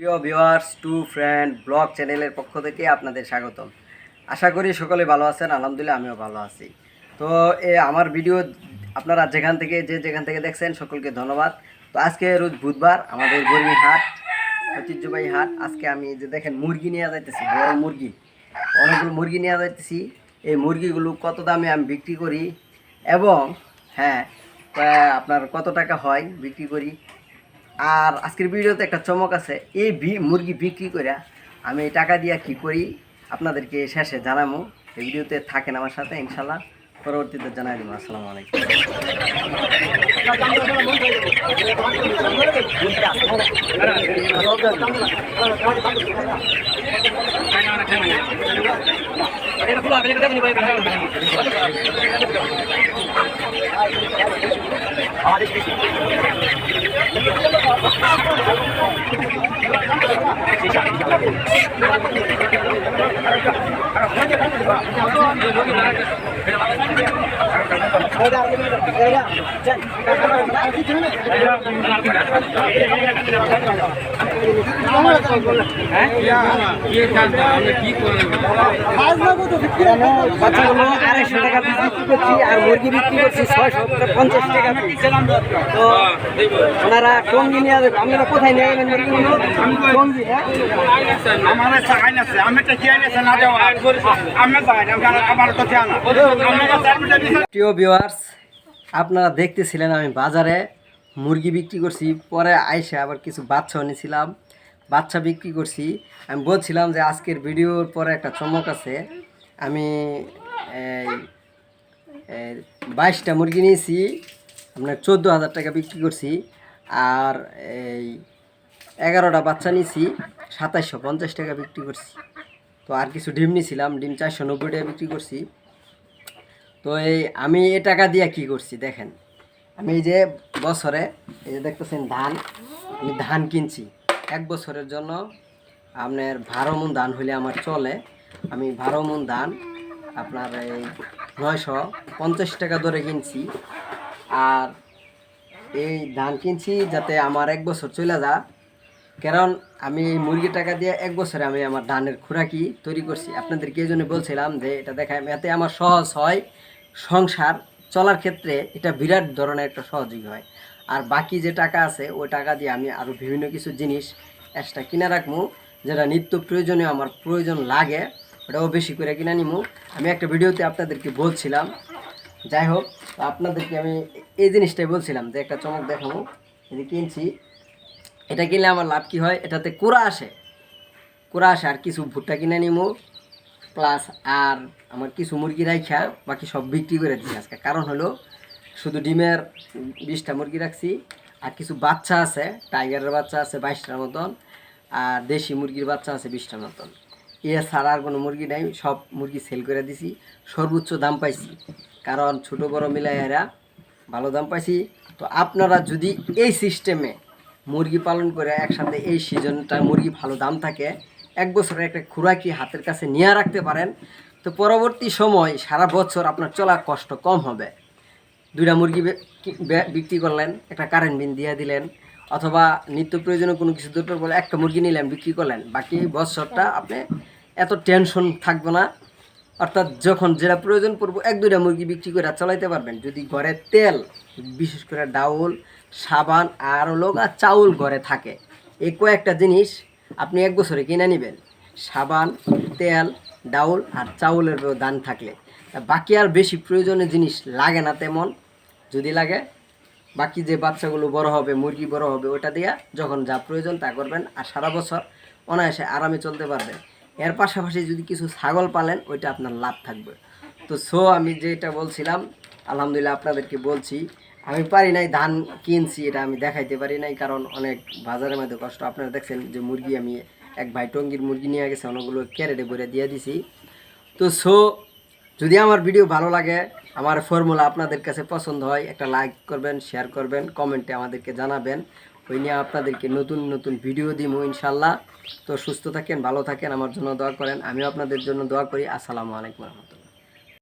প্রিয় viewers two friend blog চ্যানেলের পক্ষ থেকে আপনাদের স্বাগতম। আশা করি সকলে ভালো আছেন, আলহামদুলিল্লাহ আমিও ভালো আছি। তো আমার ভিডিও আপনারা যেখান থেকে দেখছেন সকলকে ধন্যবাদ। তো আজকে রোজ বুধবার, আমাদের বর্মি হাট, ঐতিহ্যবাহী হাট। আজকে আমি যে দেখেন মুরগি নিয়ে যাইতেছি, বড় মুরগি, অনেকগুলো মুরগি নিয়ে যাইতেছি। এই মুরগিগুলো কত দামে আমি বিক্রি করি এবং হ্যাঁ আপনার কত টাকা হয় বিক্রি করি। আর আজকের ভিডিওতে একটা চমক আছে, এই মুরগি বিক্রি করে আমি টাকা দিয়ে কী করি আপনাদেরকে শেষে জানাবো। এই ভিডিওতে থাকেন আমার সাথে, ইনশাল্লাহ পরবর্তীতে জানাই দেবো। আসসালামু আলাইকুম। আড়াইশো টাকা পিস বিক্রি করছি আর মুরগি বিক্রি করছি 650 টাকা পিস। তো ওনারা টঙ্গি নিয়ে যাবে, আপনারা কোথায় নিয়ে যাবেন মুরগিগুলো? টঙ্গি না প্রিয় ভিউয়ার্স, আপনারা দেখতেছিলেন আমি বাজারে মুরগি বিক্রি করছি, পরে আইসা আবার কিছু বাচ্চা এনেছিলাম, বাচ্চা বিক্রি করছি। আমি বলছিলাম যে আজকের ভিডিওর পরে একটা চমক আছে। আমি 22টা মুরগি নিয়েছি, আপনার 14,000 টাকা বিক্রি করছি। আর এই 11টা বাচ্চা নিয়েছি, 2750 টাকা বিক্রি করছি। তো আর কিছু ডিম নিয়েছিলাম, ডিম 490 টাকা বিক্রি করছি। তো আমি এ টাকা দিয়ে কী করছি দেখেন, আমি এই যে বছরে এই যে দেখতেছেন ধান, আমি ধান কিনছি 1 বছরের জন্য। আপনার 12 মণ ধান হলে আমার চলে। আমি 12 মণ ধান আপনার এই 950 টাকা দরে কিনছি। আর এই ধান কিনছি যাতে আমার 1 বছর চলে যা, কারণ আমি এই মুরগি টাকা দিয়ে 1 বছরে আমি আমার ধানের খোরাকি তৈরি করছি। আপনাদেরকে এই জন্য বলছিলাম যে এটা দেখায়, এতে আমার সহজ হয়, সংসার চলার ক্ষেত্রে এটা বিরাট ধরনের একটা সহযোগী হয়। আর বাকি যে টাকা আছে ওই টাকা দিয়ে আমি আরও বিভিন্ন কিছু জিনিস এক্সট্রা কিনে রাখবো, যেটা নিত্য প্রয়োজনীয় আমার প্রয়োজন লাগে, ওটাও বেশি করে কিনে নিবো। আমি একটা ভিডিওতে আপনাদেরকে বলছিলাম। যাই হোক, আপনাদেরকে আমি এই জিনিসটাই বলছিলাম যে একটা চমক দেখাবো। এই যে কিনছি, এটা কিনলে আমার লাভ কী হয়, এটাতে কুড়া আসে আর কিছু ভুট্টা কিনে নিবো, প্লাস আর আমার কিছু মুরগি রাখা বাকি সব বিক্রি করে দিচ্ছি আজকে। কারণ হলো শুধু ডিমের 20টা মুরগি রাখছি, আর কিছু বাচ্চা আছে, টাইগারের বাচ্চা আছে 22টার মতন, আর দেশি মুরগির বাচ্চা আছে 20টার মতন। ছাড়া আর কোনো মুরগি নেই, সব মুরগি সেল করে দিছি। সর্বোচ্চ দাম পাইছি, কারণ ছোটো বড়ো মিলাই এরা ভালো দাম পাইছি। তো আপনারা যদি এই সিস্টেমে মুরগি পালন করে একসাথে এই সিজনটা মুরগি ভালো দাম থাকে, 1 বছরের একটা খোরাকি হাতের কাছে নিয়ে রাখতে পারেন, তো পরবর্তী সময় সারা বছর আপনার চলা কষ্ট কম হবে। 2টা মুরগি বিক্রি করলেন, একটা কারেন্ট বিল দিয়ে দিলেন, অথবা নিত্য প্রয়োজনীয় কোনো কিছু দরকার বলে একটা মুরগি নিলেন, বিক্রি করলেন, বাকি বছরটা আপনি এত টেনশন থাকবে না। অর্থাৎ যখন যেটা প্রয়োজন পড়বো 1-2টা মুরগি বিক্রি করে চালাইতে পারবেন। যদি ঘরে তেল, বিশেষ করে ডাউল, সাবান আর চাউল ঘরে থাকে, এই কয়েকটা জিনিস আপনি 1 বছরে কিনে নেবেন। সাবান, তেল, ডাউল আর চাউলের দান থাকলে বাকি আর বেশি প্রয়োজনীয় জিনিস লাগে না তেমন। যদি লাগে বাকি যে বাচ্চাগুলো বড় হবে, মুরগি বড় হবে, ওটা দিয়ে যখন যা প্রয়োজন তা করবেন, আর সারা বছর অনায়াসে আরামে চলতে পারবেন। এর পাশাপাশি যদি কিছু ছাগল পালেন, ওইটা আপনার লাভ থাকবে। তো আমি যেটা বলছিলাম, আলহামদুলিল্লাহ আপনাদেরকে বলছি, আমি পারি নাই ধান কিনছি, এটা আমি দেখাইতে পারি নাই, কারণ অনেক বাজারের মধ্যে কষ্ট। আপনারা দেখছেন যে মুরগি আমি এক ভাই টঙ্গির মুরগি নিয়ে গেছে, অনেকগুলো ক্যারেটে ভরে দিয়ে দিছি। তো যদি আমার ভিডিও ভালো লাগে, আমার ফর্মুলা আপনাদের কাছে পছন্দ হয়, একটা লাইক করবেন, শেয়ার করবেন, কমেন্টে আমাদেরকে জানাবেন। ওই নিয়ে আপনাদেরকে নতুন নতুন ভিডিও দিব ইনশাল্লাহ। তো সুস্থ থাকেন, ভালো থাকেন, আমার জন্য দোয়া করেন, আমিও আপনাদের জন্য দোয়া করি। আসসালামু আলাইকুম।